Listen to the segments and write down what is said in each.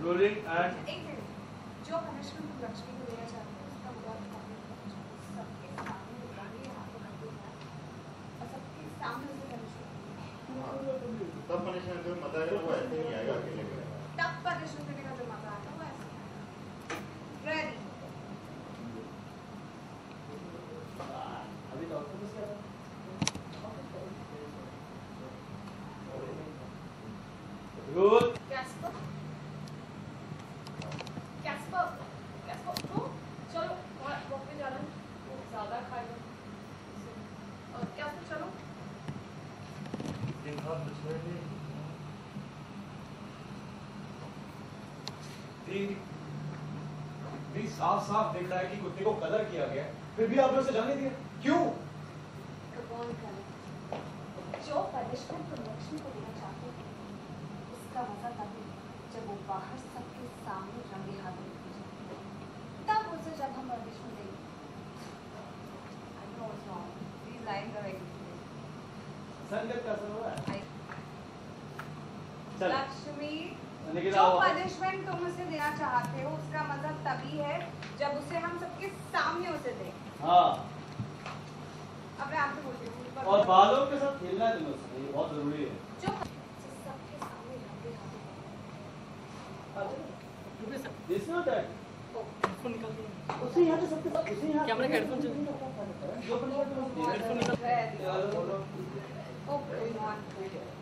Rolling and एक minute, जो punishment तुम लक्ष्मी को देना चाहते हो उसका बहुत सबके सामने उठाइए, हाथों कर देना और सबके सामने उसे पनिशमेंट तब पनिशमेंट जो मजा आएगा वो ऐसे नहीं आएगा अकेले करेगा। तब पनिशमेंट देने का जो मजा आता है वो ऐसे रेडी। अभी डॉक्टर बस क्या गुड कैस्पर कैस्पर कैस्पर तो चलो वॉक पे जाना है, वो ज्यादा खाएगा और कैस्पर चलो दिन भर बचने भी साफ साफ दिख रहा है कि कुत्ते को कलर किया गया है, फिर भी आपने उसे जाने दिया क्यों? कौन करे जो पनिशमेंट तुम लक्ष्मी को देना चाहते हो उसका मजा तभी जब वो बाहर सबके सामने रंगे हाथों में जाए, तब उसे जब हम पनिशमेंट देंगे। I know it's wrong. These lines are very संगत का असर हो रहा है। चल लक्ष्मी निकिता जो आओ। पनिशमेंट तुम उसे देना चाहते हो उसका मतलब तभी है जब उसे हम सबके सामने उसे दें। हाँ अपने आप से बोलती हूँ और बालों के साथ खेलना है तुम्हें, ये बहुत जरूरी है। जो सबके सामने रंगे हाथों This not that. उसे यहाँ पे सबके साथ उसे यहाँ कैमरा का हेडफोन चल हेडफोन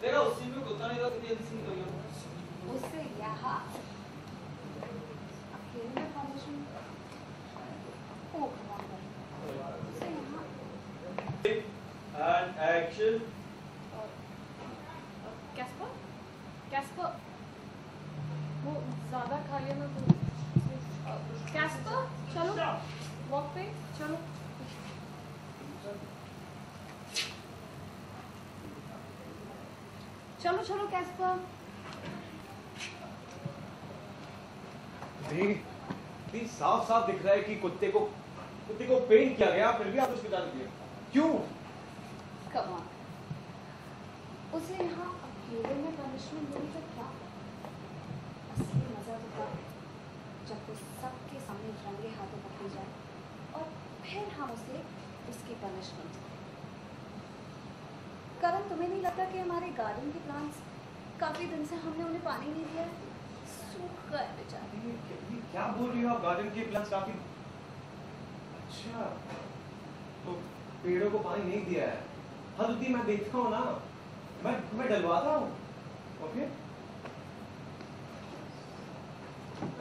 देखा उसी में कुत्ता नहीं था कितनी जल्दी निकल गया। उससे यहाँ अकेले में पनिशमेंट ओ उससे यहाँ And action. कैस्पर कैस्पर वो ज्यादा खा लिया ना तो कैस्पर चलो वॉक पे चलो चलो चलो कैस्पर भी साफ साफ दिख रहा है कि कुत्ते को पेंट किया गया, फिर भी आप उसको जाने दिया क्यों? कम ऑन उसे यहाँ अकेले में पनिशमेंट देने का क्या असली मजा तो तब जब वो सबके सामने रंगे हाथों पकड़ी जाए और फिर हम उसे उसकी पनिशमेंट दें। करण तुम्हें नहीं लगता कि हमारे गार्डन के प्लांट्स काफी दिन से हमने उन्हें पानी नहीं दिया, सूख गए बेचारे। ये क्या बोल रही हो आप? गार्डन के प्लांट्स काफी अच्छा, तो पेड़ों को पानी नहीं दिया है। हाँ दीदी मैं देखता हूँ ना, मैं डलवाता हूँ। ओके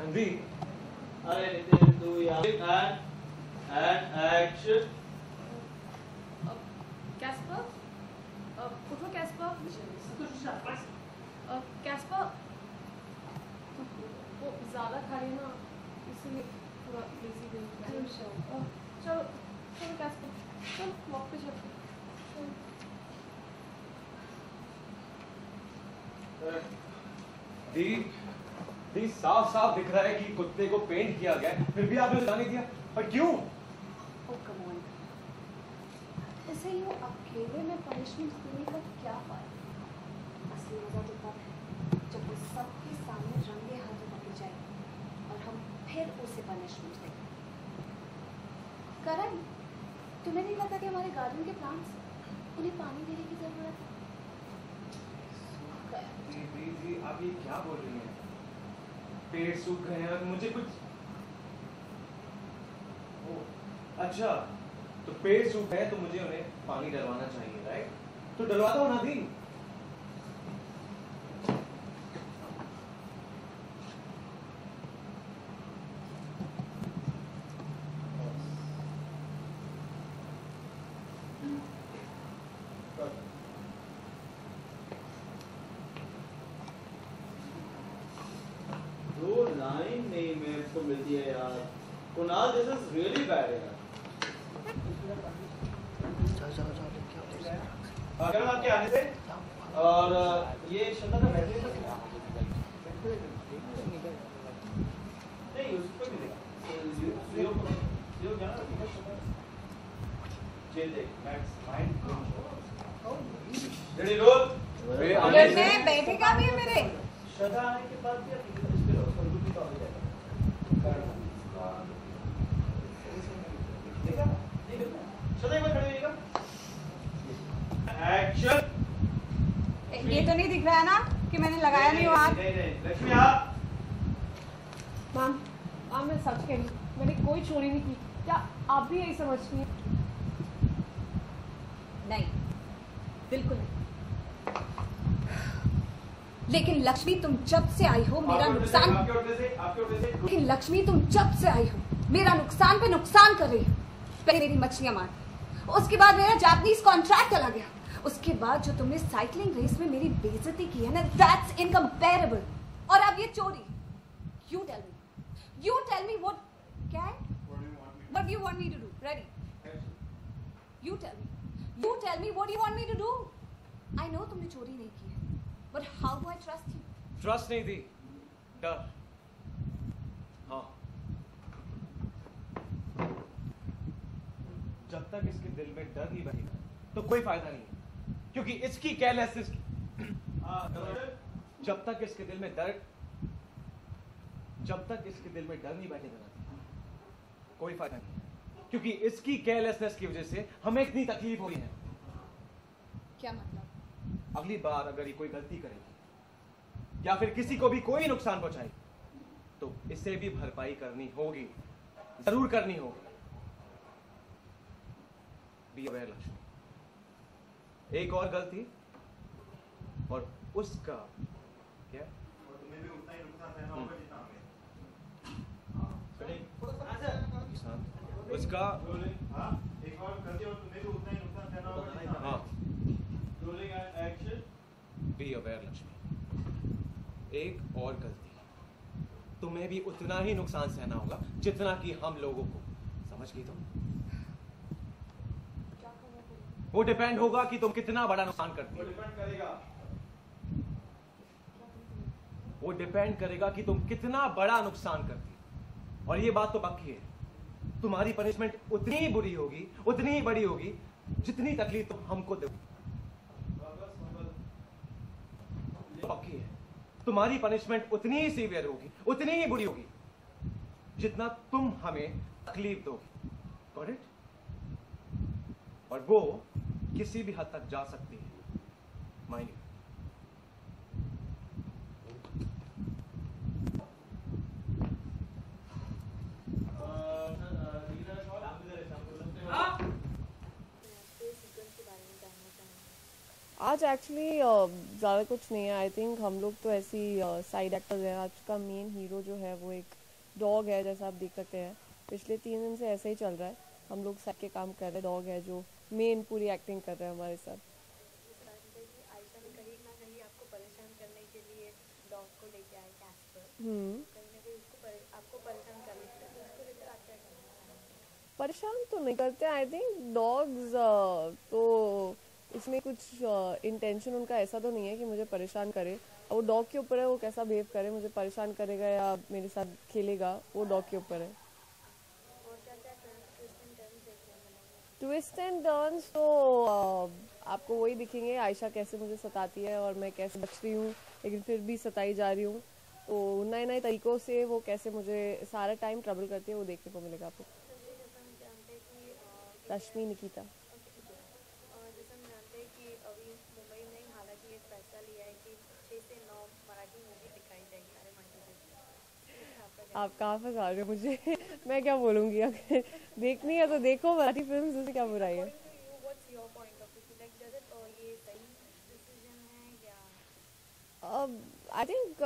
अंधी अरे नितिन तू यार and action. कैस्पर उठो कैस्पर कैस्पर वो ज्यादा खा रही है ना इसलिए थोड़ा बिजी भी चलो चलो कैस्पर चल वॉक पे चलो दी साफ साफ दिख रहा है कि कुत्ते को पेंट किया गया है, फिर भी आपने उसे जाने दिया, पर क्यों? Oh, come on. इसे यूँ अकेले में पनिशमेंट देने का क्या फायदा? असली मजा तो तब है जब वो सबके सामने रंगे हाथों पकड़ी जाए और हम फिर उसे पनिशमेंट दें। करण, तुम्हें नहीं लगता कि हमारे गार्डन के प्लांट्स उन्हें पानी देने की जरूरत है? सूख गए। दी आप ये क्या बोल रही हैं? पेड़ सूख गए हैं, मुझे कुछ अच्छा, तो पेड़ सूख गए तो मुझे उन्हें पानी डलवाना चाहिए, राइट? तो डलवाता हूँ ना दी। दो लाइन नहीं मेरे को मिलती है यार। Kunal this is really bad यार। अगर आपके आने से और ये श्रद्धा का मैसेज नहीं उस पर मिलेगा जीरो जाना जेल देख मैक्स माइंड रेडी रोल मैं बैठेगा भी है मेरे श्रद्धा आने के बाद भी आप इस पे रहा है ना कि मैंने लगाया नहीं वो हाथ? लक्ष्मी आ। मैम मैं सच कह रही हूँ, मैंने कोई चोरी नहीं की। क्या आप भी यही समझती हैं? नहीं, बिल्कुल नहीं। लेकिन लक्ष्मी तुम जब से आई हो मेरा नुकसान, लेकिन लक्ष्मी तुम जब से आई हो मेरा नुकसान पे नुकसान कर रही हो। पहले मेरी मछलियां मार, उसके बाद मेरा जापानीज कॉन्ट्रैक्ट चला गया, उसके बाद जो तुमने साइकिलिंग रेस में मेरी बेइज्जती की है ना, दैट्स इनकम्पेरेबल। और अब ये चोरी। You tell me what what you want me to do? Ready? You tell me what you want me to do? I know तुमने चोरी नहीं की है, but how do I trust you? Trust नहीं दी, डर। हाँ, जब तक इसके दिल में डर नहीं बनेगा तो कोई फायदा नहीं है, क्योंकि इसकी केयरलेसनेस जब तक इसके दिल में डर नहीं बैठेगा कोई फायदा नहीं, क्योंकि इसकी केयरलेसनेस की वजह से हमें इतनी तकलीफ हो रही है। क्या मतलब? अगली बार अगर ये कोई गलती करेगी या फिर किसी को भी कोई नुकसान पहुंचाएगी तो इसे भी भरपाई करनी होगी, जरूर करनी होगी। Be aware Lakshmi. एक और गलती और उसका क्या? और तुम्हें भी उतना ही नुकसान सहना होगा जितना हमें। उसका हाँ, एक और गलती और तुम्हें भी उतना ही नुकसान सहना होगा जितना हमें। हाँ, rolling action. Be aware Lakshmi. एक और गलती तुम्हें भी उतना ही नुकसान सहना होगा जितना कि हम लोगों को। समझ गई तुम? वो डिपेंड होगा कि तुम कितना बड़ा नुकसान करती हो। वो डिपेंड करेगा कि तुम कितना बड़ा नुकसान करती हो। और ये बात तो पक्की है, तुम्हारी पनिशमेंट उतनी ही बुरी होगी, उतनी ही बड़ी होगी जितनी तकलीफ तुम हमको दोगी। पक्की है, तुम्हारी पनिशमेंट उतनी ही सीवियर होगी, उतनी ही बुरी होगी जितना तुम हमें तकलीफ दोगी। Got it? और वो किसी भी हद तक जा सकती है, माइंड यू। आज एक्चुअली ज़्यादा कुछ नहीं है। आई थिंक हम लोग तो ऐसी साइड एक्टर्स हैं। आज का मेन हीरो जो है वो एक डॉग है, जैसा आप देख सकते हैं। पिछले 3 दिन से ऐसे ही चल रहा है, हम लोग साइड के काम कर रहे हैं। डॉग है जो मेन पूरी एक्टिंग कर रहा है हमारे साथ। आयशा ने कहीं ना कहीं आपको परेशान करने के लिए डॉग को लेके आए कैस्पर। कहीं ना कहीं उसको आपको परेशान कर लेते हैं, तो उसको लेकर आप क्या करते हैं? परेशान तो नहीं करते। आई थिंक डॉग्स तो इसमें कुछ इंटेंशन उनका ऐसा तो नहीं है कि मुझे परेशान करे। वो डॉग के ऊपर है, वो कैसा बिहेव करे, मुझे परेशान करेगा या मेरे साथ खेलेगा, वो डॉग के ऊपर है। और क्या क्या ट्विस्ट एंड टर्न्स देखने को मिलेंगे? ट्विस्ट एंड टर्न्स तो आपको वही दिखेंगे, आयशा कैसे मुझे सताती है और मैं कैसे बच रही हूँ लेकिन फिर भी सताई जा रही हूँ। तो नए नए तरीकों से वो कैसे मुझे सारा टाइम ट्रबल करती है, वो देखने को मिलेगा आपको। रश्मि निकिता। जैसा हम जानते हैं कि अभी मुंबई में हालांकि एक फैसला लिया है कि 6 से 9 मराठी मूवी दिखाई जाएगी हर मंडे से। आप कहाँ फंसा रहे हो मुझे? मैं क्या बोलूँगी? अगर देखनी है तो देखो मराठी फिल्म, उससे क्या बुराई है। What's your point of view? Like, does it ये सही डिसीजन है या? आई थिंक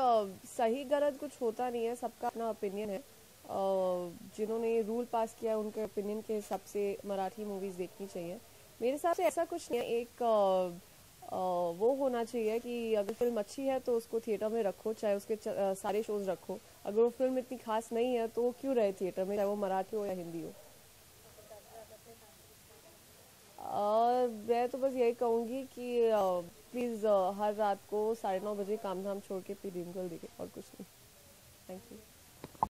सही गलत कुछ होता नहीं है, सबका अपना ओपिनियन है। जिन्होंने ये रूल पास किया उनके ओपिनियन के हिसाब से मराठी मूवीज देखनी चाहिए। मेरे हिसाब से ऐसा कुछ नहीं है। एक वो होना चाहिए कि अगर फिल्म अच्छी है तो उसको थिएटर में रखो, चाहे उसके सारे शोज रखो। अगर वो फिल्म इतनी खास नहीं है तो वो क्यों रहे थिएटर में, चाहे वो मराठी हो या हिंदी हो। मैं तो बस यही कहूँगी कि प्लीज़ हर रात को 9:30 बजे काम धाम छोड़ के फिर ड्रीम गर्ल देखें, और कुछ नहीं। Thank you.